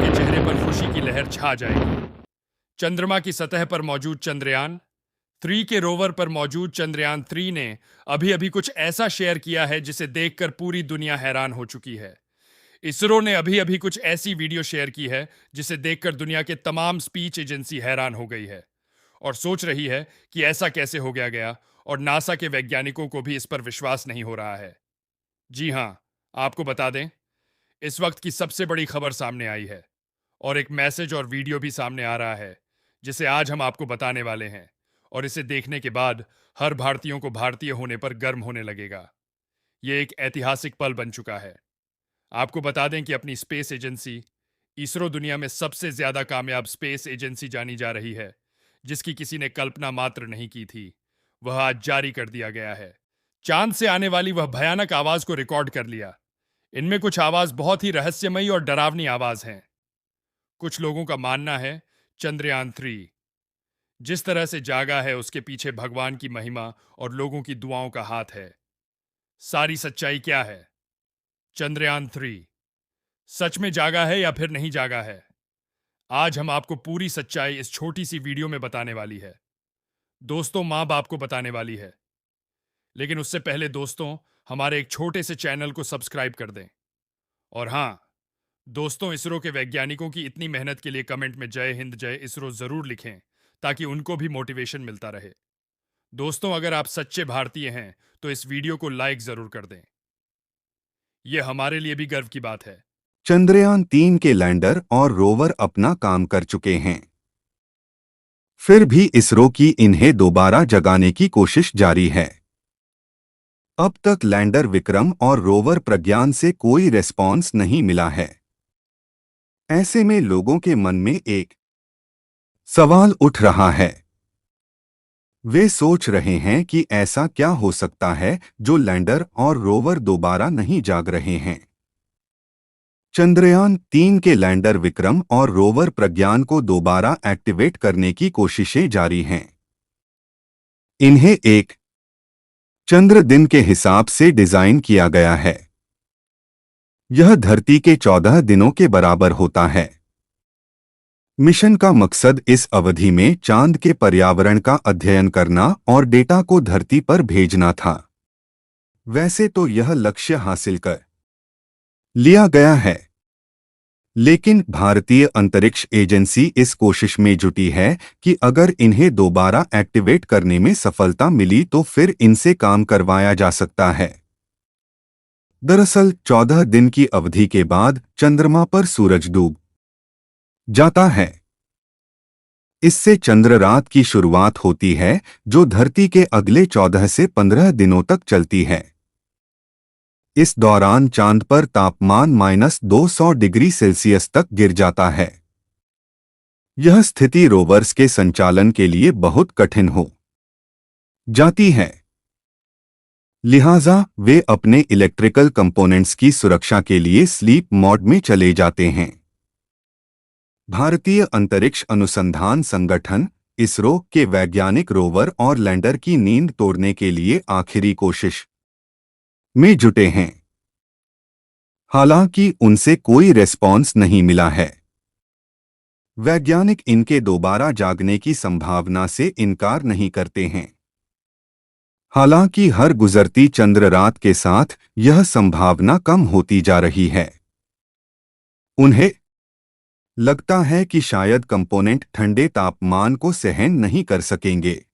के चेहरे पर खुशी की लहर छा जाएगी। चंद्रमा की सतह पर मौजूद चंद्रयान 3 के रोवर पर मौजूद चंद्रयान 3 ने अभी अभी कुछ ऐसा शेयर किया है जिसे देखकर पूरी दुनिया हैरान हो चुकी है। इसरो ने अभी अभी कुछ ऐसी वीडियो शेयर की है जिसे देखकर दुनिया के तमाम स्पीच एजेंसी हैरान हो गई है और सोच रही है कि ऐसा कैसे हो गया और नासा के वैज्ञानिकों को भी इस पर विश्वास नहीं हो रहा है। जी हां, आपको बता दें, इस वक्त की सबसे बड़ी खबर सामने आई है और एक मैसेज और वीडियो भी सामने आ रहा है जिसे आज हम आपको बताने वाले हैं और इसे देखने के बाद हर भारतीयों को भारतीय होने पर गर्व होने लगेगा। यह एक ऐतिहासिक पल बन चुका है। आपको बता दें कि अपनी स्पेस एजेंसी इसरो दुनिया में सबसे ज्यादा कामयाब स्पेस एजेंसी जानी जा रही है, जिसकी किसी ने कल्पना मात्र नहीं की थी, वह आज जारी कर दिया गया है। चांद से आने वाली वह भयानक आवाज को रिकॉर्ड कर लिया। इनमें कुछ आवाज बहुत ही रहस्यमयी और डरावनी आवाज हैं। कुछ लोगों का मानना है चंद्रयान 3 जिस तरह से जागा है उसके पीछे भगवान की महिमा और लोगों की दुआओं का हाथ है। सारी सच्चाई क्या है? चंद्रयान 3 सच में जागा है या फिर नहीं जागा है? आज हम आपको पूरी सच्चाई इस छोटी सी वीडियो में बताने वाली है। दोस्तों, मां बाप को बताने वाली है। लेकिन उससे पहले दोस्तों, हमारे एक छोटे से चैनल को सब्सक्राइब कर दें। और हां दोस्तों, इसरो के वैज्ञानिकों की इतनी मेहनत के लिए कमेंट में जय हिंद जय इसरो जरूर लिखें ताकि उनको भी मोटिवेशन मिलता रहे। दोस्तों, अगर आप सच्चे भारतीय हैं तो इस वीडियो को लाइक जरूर कर दें। यह हमारे लिए भी गर्व की बात है। चंद्रयान 3 के लैंडर और रोवर अपना काम कर चुके हैं। फिर भी इसरो की इन्हें दोबारा जगाने की कोशिश जारी है। अब तक लैंडर विक्रम और रोवर प्रज्ञान से कोई रेस्पॉन्स नहीं मिला है। ऐसे में लोगों के मन में एक सवाल उठ रहा है। वे सोच रहे हैं कि ऐसा क्या हो सकता है जो लैंडर और रोवर दोबारा नहीं जाग रहे हैं। चंद्रयान 3 के लैंडर विक्रम और रोवर प्रज्ञान को दोबारा एक्टिवेट करने की कोशिशें जारी हैं। इन्हें एक चंद्र दिन के हिसाब से डिजाइन किया गया है। यह धरती के 14 दिनों के बराबर होता है। मिशन का मकसद इस अवधि में चांद के पर्यावरण का अध्ययन करना और डेटा को धरती पर भेजना था। वैसे तो यह लक्ष्य हासिल कर लिया गया है, लेकिन भारतीय अंतरिक्ष एजेंसी इस कोशिश में जुटी है कि अगर इन्हें दोबारा एक्टिवेट करने में सफलता मिली तो फिर इनसे काम करवाया जा सकता है। दरअसल 14 दिन की अवधि के बाद चंद्रमा पर सूरज डूब जाता है। इससे चंद्र रात की शुरुआत होती है जो धरती के अगले 14 से 15 दिनों तक चलती है। इस दौरान चांद पर तापमान -200 डिग्री सेल्सियस तक गिर जाता है। यह स्थिति रोवर्स के संचालन के लिए बहुत कठिन हो जाती है। लिहाजा वे अपने इलेक्ट्रिकल कंपोनेंट्स की सुरक्षा के लिए स्लीप मोड में चले जाते हैं। भारतीय अंतरिक्ष अनुसंधान संगठन इसरो के वैज्ञानिक रोवर और लैंडर की नींद तोड़ने के लिए आखिरी कोशिश में जुटे हैं। हालांकि उनसे कोई रेस्पॉन्स नहीं मिला है। वैज्ञानिक इनके दोबारा जागने की संभावना से इनकार नहीं करते हैं। हालांकि हर गुजरती चंद्र रात के साथ यह संभावना कम होती जा रही है। उन्हें लगता है कि शायद कंपोनेंट ठंडे तापमान को सहन नहीं कर सकेंगे।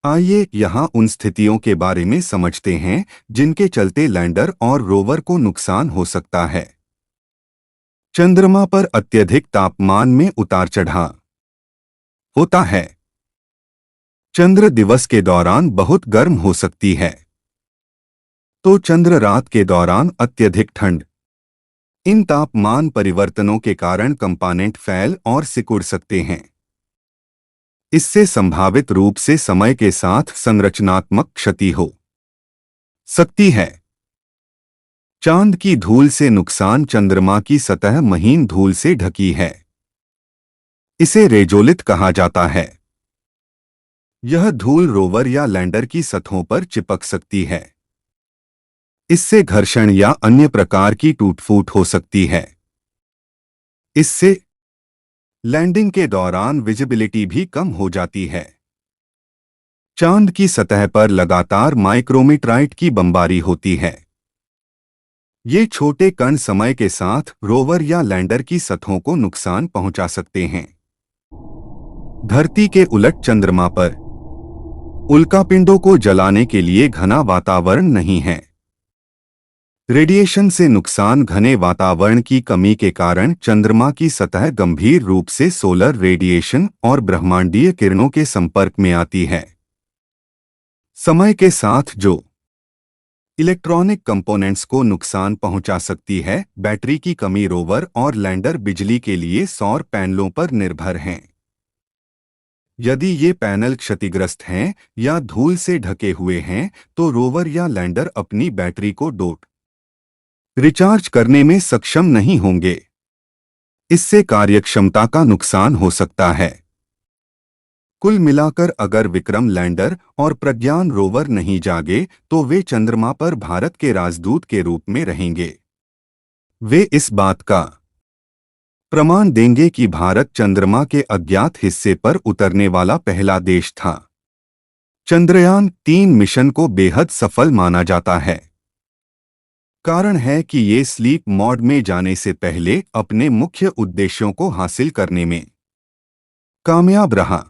आइए यहाँ उन स्थितियों के बारे में समझते हैं जिनके चलते लैंडर और रोवर को नुकसान हो सकता है। चंद्रमा पर अत्यधिक तापमान में उतार चढ़ाव होता है। चंद्र दिवस के दौरान बहुत गर्म हो सकती है, तो चंद्र रात के दौरान अत्यधिक ठंड। इन तापमान परिवर्तनों के कारण कंपोनेंट फैल और सिकुड़ सकते हैं। इससे संभावित रूप से समय के साथ संरचनात्मक क्षति हो सकती है। चांद की धूल से नुकसान। चंद्रमा की सतह महीन धूल से ढकी है। इसे रेजोलिथ कहा जाता है। यह धूल रोवर या लैंडर की सतहों पर चिपक सकती है। इससे घर्षण या अन्य प्रकार की टूट-फूट हो सकती है। इससे लैंडिंग के दौरान विजिबिलिटी भी कम हो जाती है। चांद की सतह पर लगातार माइक्रोमीटराइट की बमबारी होती है। ये छोटे कण समय के साथ रोवर या लैंडर की सतहों को नुकसान पहुंचा सकते हैं। धरती के उलट चंद्रमा पर उल्कापिंडों को जलाने के लिए घना वातावरण नहीं है। रेडिएशन से नुकसान घने वातावरण की कमी के कारण चंद्रमा की सतह गंभीर रूप से सोलर रेडिएशन और ब्रह्मांडीय किरणों के संपर्क में आती है। समय के साथ जो इलेक्ट्रॉनिक कंपोनेंट्स को नुकसान पहुंचा सकती है। बैटरी की कमी। रोवर और लैंडर बिजली के लिए सौर पैनलों पर निर्भर हैं। यदि ये पैनल क्षतिग्रस्त हैं या धूल से ढके हुए हैं तो रोवर या लैंडर अपनी बैटरी को रिचार्ज करने में सक्षम नहीं होंगे। इससे कार्यक्षमता का नुकसान हो सकता है। कुल मिलाकर अगर विक्रम लैंडर और प्रज्ञान रोवर नहीं जागे तो वे चंद्रमा पर भारत के राजदूत के रूप में रहेंगे। वे इस बात का प्रमाण देंगे कि भारत चंद्रमा के अज्ञात हिस्से पर उतरने वाला पहला देश था। चंद्रयान-3 मिशन को बेहद सफल माना जाता है। कारण है कि ये स्लीप मोड में जाने से पहले अपने मुख्य उद्देश्यों को हासिल करने में कामयाब रहा।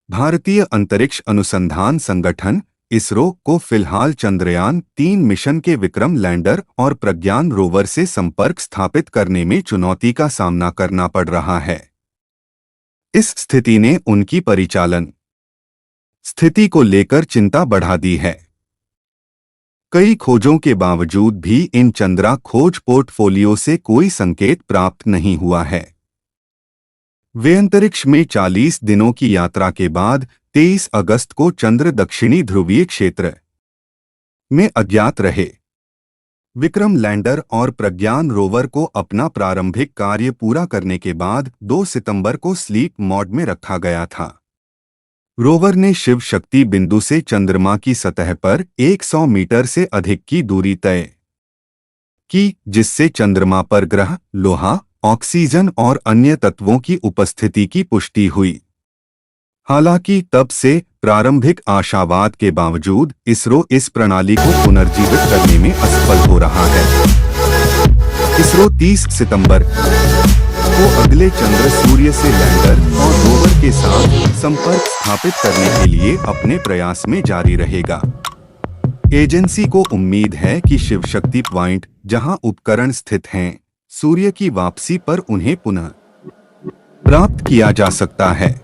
भारतीय अंतरिक्ष अनुसंधान संगठन इसरो को फिलहाल चंद्रयान-3 मिशन के विक्रम लैंडर और प्रज्ञान रोवर से संपर्क स्थापित करने में चुनौती का सामना करना पड़ रहा है। इस स्थिति ने उनकी परिचालन स्थिति को लेकर चिंता बढ़ा दी है। कई खोजों के बावजूद भी इन चंद्रा खोज पोर्टफोलियो से कोई संकेत प्राप्त नहीं हुआ है। वे अंतरिक्ष में 40 दिनों की यात्रा के बाद 23 अगस्त को चंद्र दक्षिणी ध्रुवीय क्षेत्र में अज्ञात रहे। विक्रम लैंडर और प्रज्ञान रोवर को अपना प्रारंभिक कार्य पूरा करने के बाद 2 सितंबर को स्लीप मोड में रखा गया था। रोवर ने शिव शक्ति बिंदु से चंद्रमा की सतह पर 100 मीटर से अधिक की दूरी तय की, जिससे चंद्रमा पर ग्रह, लोहा, ऑक्सीजन और अन्य तत्वों की उपस्थिति की पुष्टि हुई। हालांकि तब से प्रारंभिक आशावाद के बावजूद इसरो इस प्रणाली को पुनर्जीवित करने में असफल हो रहा है। इसरो 30 सितंबर को अगले चंद्र सूर्य से लैंडर और रोवर के साथ संपर्क स्थापित करने के लिए अपने प्रयास में जारी रहेगा। एजेंसी को उम्मीद है कि शिव शक्ति पॉइंट, जहां उपकरण स्थित हैं, सूर्य की वापसी पर उन्हें पुनः प्राप्त किया जा सकता है।